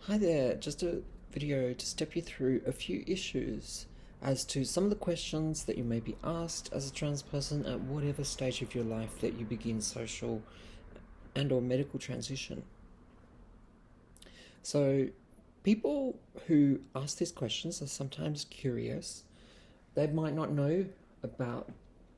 Hi there, just a video to step you through a few issues as to some of the questions that you may be asked as a trans person at whatever stage of your life that you begin social and or medical transition. So people who ask these questions are sometimes curious. They might not know about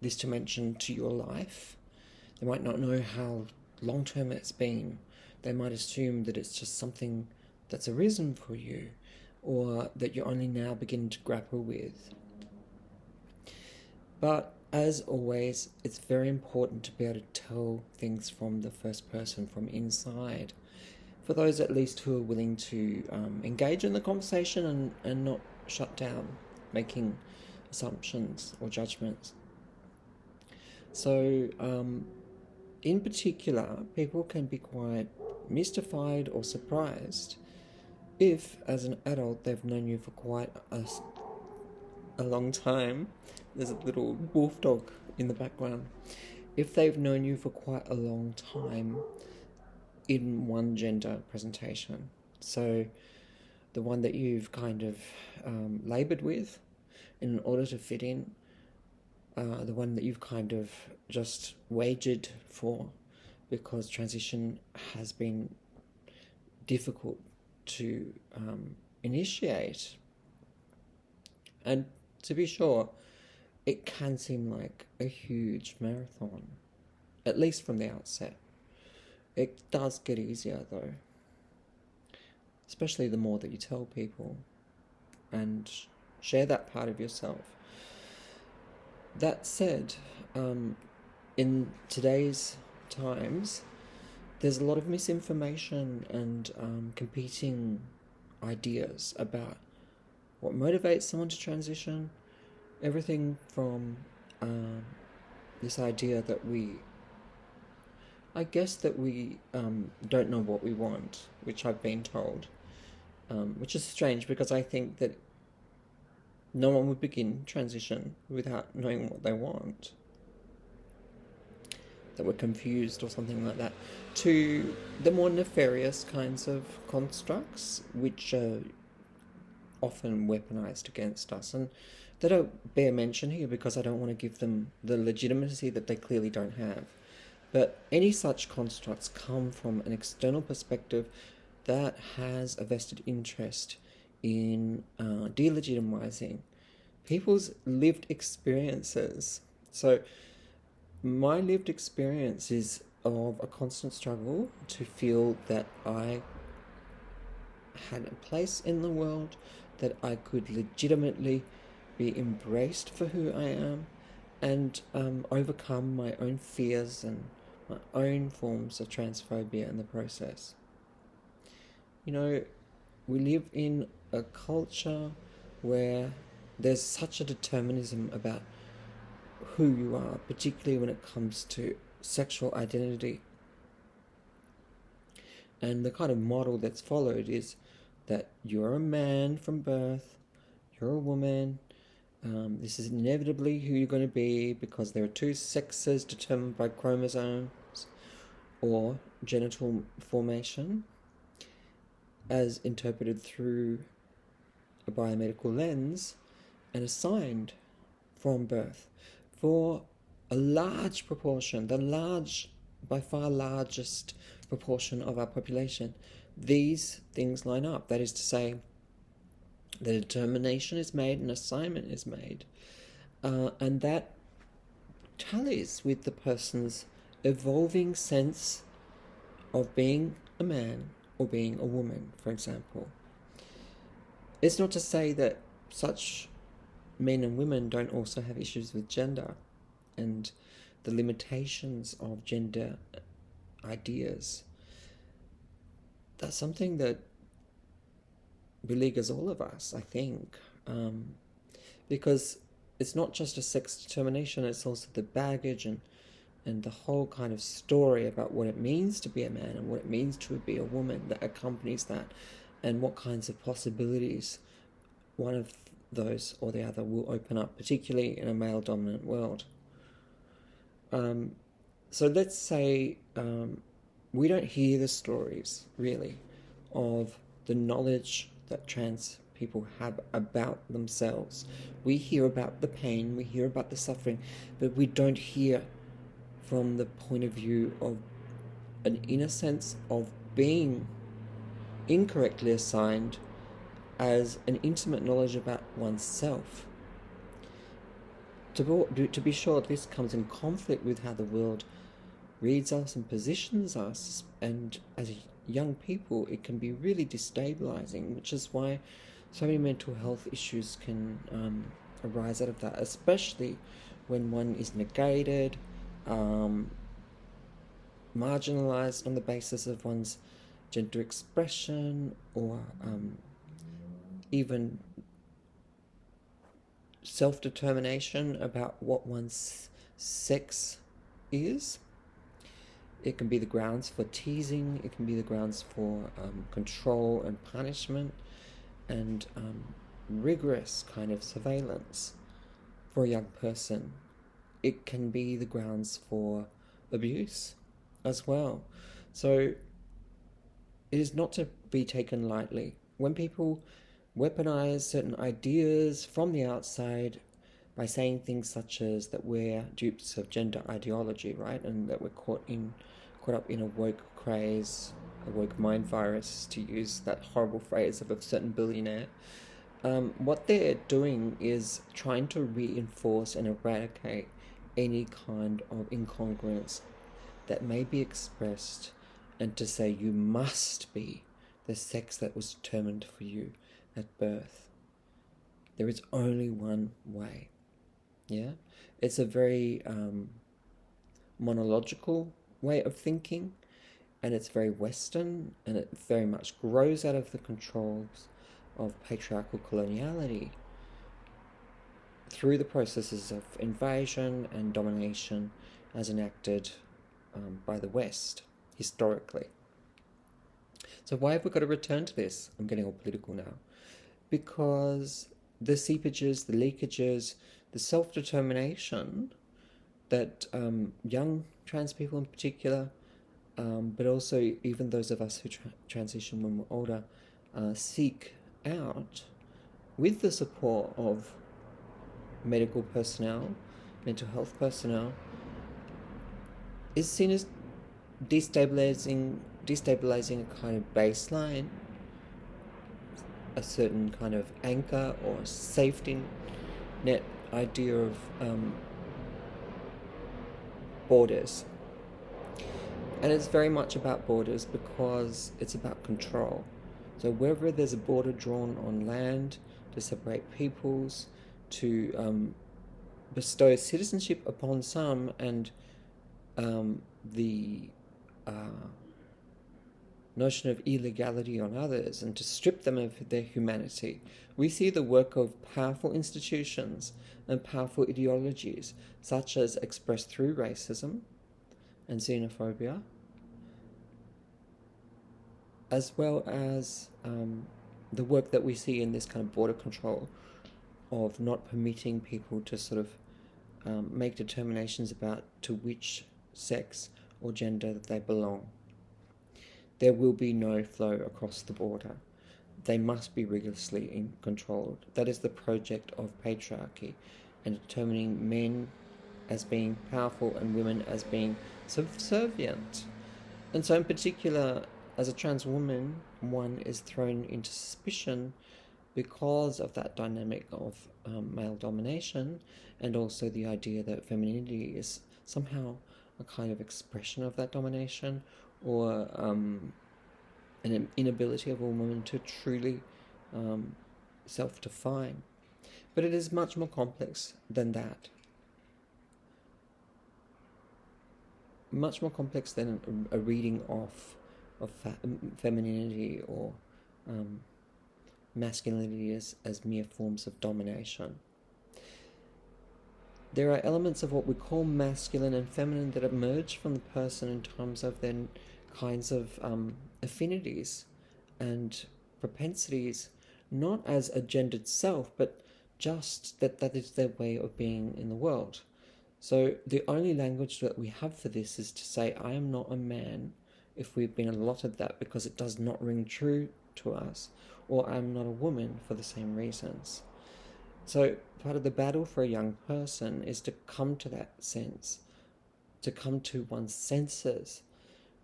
this dimension to your life. They might not know how long term it's been. They might assume that it's just something that's arisen for you or that you're only now beginning to grapple with. But as always, it's very important to be able to tell things from the first person, from inside, for those at least who are willing to engage in the conversation and not shut down, making assumptions or judgments. So, in particular, people can be quite mystified or surprised if, as an adult, they've known you for quite a long time. There's a little wolf dog in the background. If they've known you for quite a long time in one gender presentation, so the one that you've kind of laboured with in order to fit in, the one that you've kind of just wagered for because transition has been difficult to initiate. And to be sure, it can seem like a huge marathon, at least from the outset. It does get easier though, especially the more that you tell people and share that part of yourself. That said, in today's times, there's a lot of misinformation and competing ideas about what motivates someone to transition. Everything from this idea that I guess that we don't know what we want, which I've been told, which is strange because I think that no one would begin transition without knowing what they want. That we're confused or something like that, to the more nefarious kinds of constructs which are often weaponized against us. And they don't bear mention here because I don't want to give them the legitimacy that they clearly don't have. But any such constructs come from an external perspective that has a vested interest in delegitimizing people's lived experiences. So my lived experience is of a constant struggle to feel that I had a place in the world, that I could legitimately be embraced for who I am, and overcome my own fears and my own forms of transphobia in the process. You know, we live in a culture where there's such a determinism about who you are, particularly when it comes to sexual identity. And the kind of model that's followed is that you're a man from birth, you're a woman, this is inevitably who you're going to be because there are two sexes determined by chromosomes or genital formation, as interpreted through a biomedical lens and assigned from birth. For a large proportion, by far largest proportion of our population, these things line up. That is to say, the determination is made, an assignment is made, and that tallies with the person's evolving sense of being a man or being a woman, for example. It's not to say that such men and women don't also have issues with gender and the limitations of gender ideas. That's something that beleaguers all of us, I think, because it's not just a sex determination, it's also the baggage and the whole kind of story about what it means to be a man and what it means to be a woman that accompanies that, and what kinds of possibilities one of those or the other will open up, particularly in a male-dominant world. So let's say we don't hear the stories, really, of the knowledge that trans people have about themselves. We hear about the pain, we hear about the suffering, but we don't hear from the point of view of an inner sense of being incorrectly assigned as an intimate knowledge about oneself. To be sure, this comes in conflict with how the world reads us and positions us, and as young people it can be really destabilizing, which is why so many mental health issues can arise out of that, especially when one is negated, marginalized on the basis of one's gender expression, or even self-determination about what one's sex is. It can be the grounds for teasing, it can be the grounds for control and punishment, and rigorous kind of surveillance for a young person. It can be the grounds for abuse as well. So it is not to be taken lightly. When people weaponize certain ideas from the outside by saying things such as that we're dupes of gender ideology, right? And that we're caught up in a woke craze, a woke mind virus, to use that horrible phrase of a certain billionaire. What they're doing is trying to reinforce and eradicate any kind of incongruence that may be expressed, and to say you must be the sex that was determined for you at birth. There is only one way. Yeah? It's a very monological way of thinking, and it's very Western, and it very much grows out of the controls of patriarchal coloniality through the processes of invasion and domination as enacted by the West historically. So why have we got to return to this? I'm getting all political now. Because the seepages, the leakages, the self-determination that young trans people in particular, but also even those of us who transition when we're older, seek out with the support of medical personnel, mental health personnel, is seen as destabilizing a kind of baseline, a certain kind of anchor or safety net idea of borders. And it's very much about borders because it's about control. So wherever there's a border drawn on land to separate peoples, to bestow citizenship upon some, and the notion of illegality on others, and to strip them of their humanity, we see the work of powerful institutions and powerful ideologies, such as expressed through racism and xenophobia, as well as the work that we see in this kind of border control of not permitting people to sort of make determinations about to which sex or gender that they belong. There will be no flow across the border. They must be rigorously controlled. That is the project of patriarchy, and determining men as being powerful and women as being subservient. And so in particular, as a trans woman, one is thrown into suspicion because of that dynamic of male domination, and also the idea that femininity is somehow a kind of expression of that domination, or an inability of a woman to truly self-define. But it is much more complex than that. Much more complex than a reading of femininity or masculinity as mere forms of domination. There are elements of what we call masculine and feminine that emerge from the person in terms of their kinds of affinities and propensities, not as a gendered self, but just that is their way of being in the world. So the only language that we have for this is to say, I am not a man, if we've been allotted that, because it does not ring true to us, or I'm not a woman for the same reasons. So part of the battle for a young person is to come to that sense, to come to one's senses,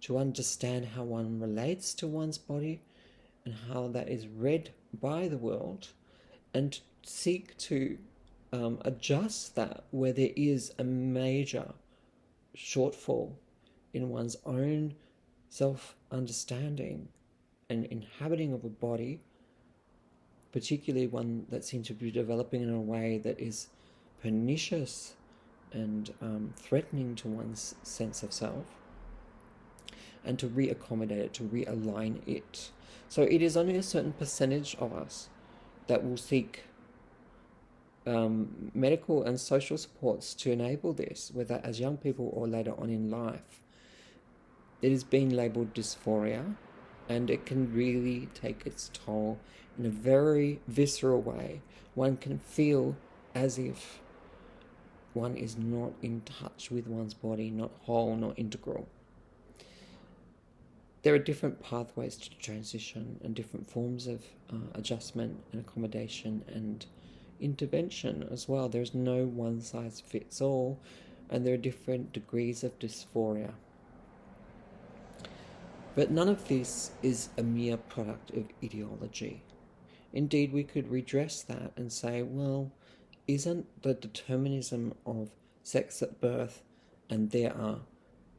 to understand how one relates to one's body and how that is read by the world, and seek to adjust that where there is a major shortfall in one's own self-understanding and inhabiting of a body, particularly one that seems to be developing in a way that is pernicious and threatening to one's sense of self, and to reaccommodate it, to realign it. So it is only a certain percentage of us that will seek medical and social supports to enable this, whether as young people or later on in life. It is being labelled dysphoria, and it can really take its toll in a very visceral way. One can feel as if one is not in touch with one's body, not whole, not integral. There are different pathways to transition and different forms of adjustment and accommodation and intervention as well. There's no one size fits all, and there are different degrees of dysphoria. But none of this is a mere product of ideology. Indeed, we could redress that and say, well, isn't the determinism of sex at birth, and there are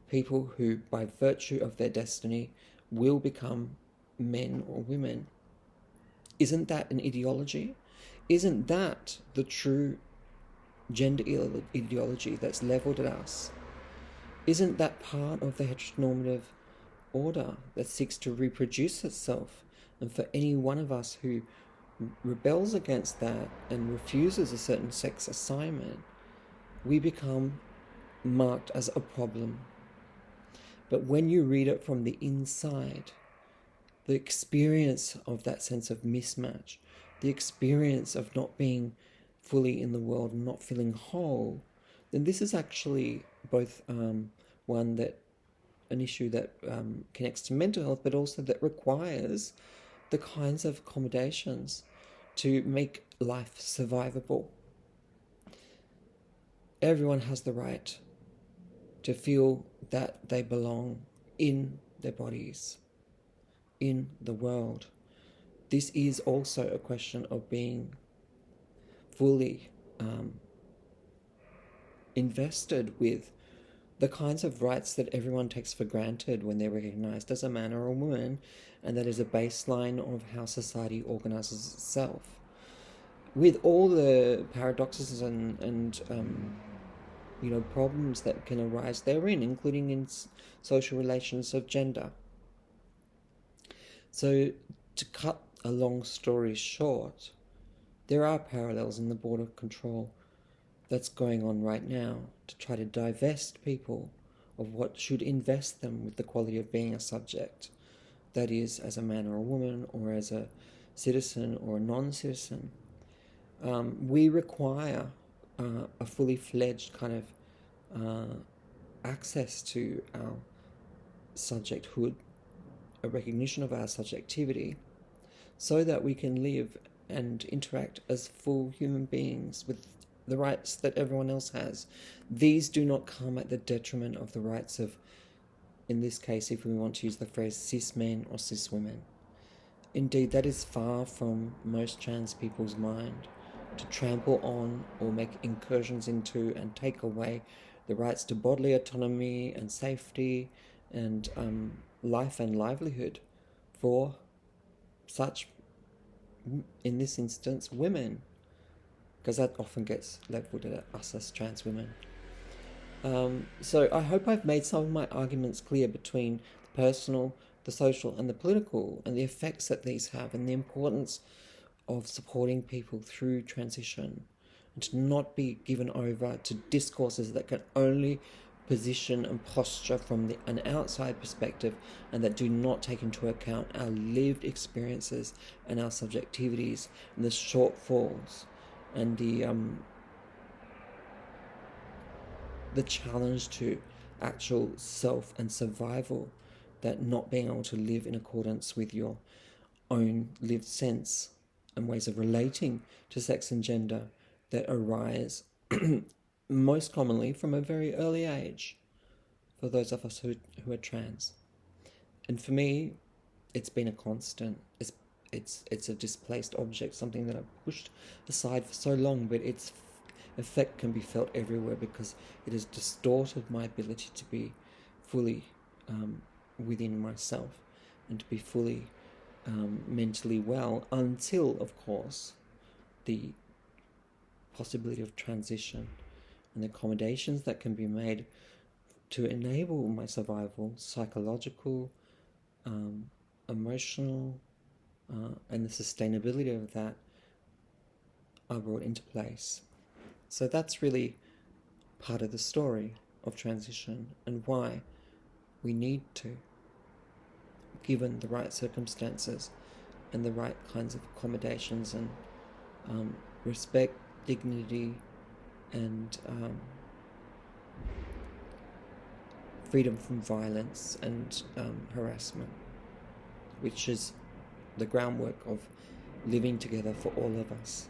people who, by virtue of their destiny, will become men or women, isn't that an ideology? Isn't that the true gender ideology that's levelled at us? Isn't that part of the heteronormative order that seeks to reproduce itself? And for any one of us who rebels against that and refuses a certain sex assignment, we become marked as a problem. But when you read it from the inside, the experience of that sense of mismatch, the experience of not being fully in the world and not feeling whole, then this is actually both an issue that connects to mental health, but also that requires the kinds of accommodations to make life survivable. Everyone has the right to feel that they belong in their bodies, in the world. This is also a question of being fully invested with the kinds of rights that everyone takes for granted when they're recognized as a man or a woman, and that is a baseline of how society organizes itself, with all the paradoxes and problems that can arise therein, including in social relations of gender. So, to cut a long story short, there are parallels in the border control that's going on right now to try to divest people of what should invest them with the quality of being a subject, that is, as a man or a woman, or as a citizen or a non-citizen. We require a fully fledged kind of access to our subjecthood, a recognition of our subjectivity, so that we can live and interact as full human beings with the rights that everyone else has. These do not come at the detriment of the rights of, in this case, if we want to use the phrase, cis men or cis women. Indeed, that is far from most trans people's mind, to trample on or make incursions into and take away the rights to bodily autonomy and safety and life and livelihood for such, in this instance, women, because that often gets levelled at us as trans women. So I hope I've made some of my arguments clear between the personal, the social and the political, and the effects that these have, and the importance of supporting people through transition, and to not be given over to discourses that can only position and posture from an outside perspective, and that do not take into account our lived experiences and our subjectivities and the shortfalls and the challenge to actual self and survival that not being able to live in accordance with your own lived sense and ways of relating to sex and gender that arise most commonly from a very early age for those of us who are trans. And for me, it's been a constant. It's a displaced object, something that I've pushed aside for so long, but its effect can be felt everywhere because it has distorted my ability to be fully within myself and to be fully mentally well until, of course, the possibility of transition and the accommodations that can be made to enable my survival, psychological, emotional, and the sustainability of that are brought into place. So that's really part of the story of transition and why we need to, given the right circumstances and the right kinds of accommodations and respect, dignity, and freedom from violence and harassment, which is the groundwork of living together for all of us.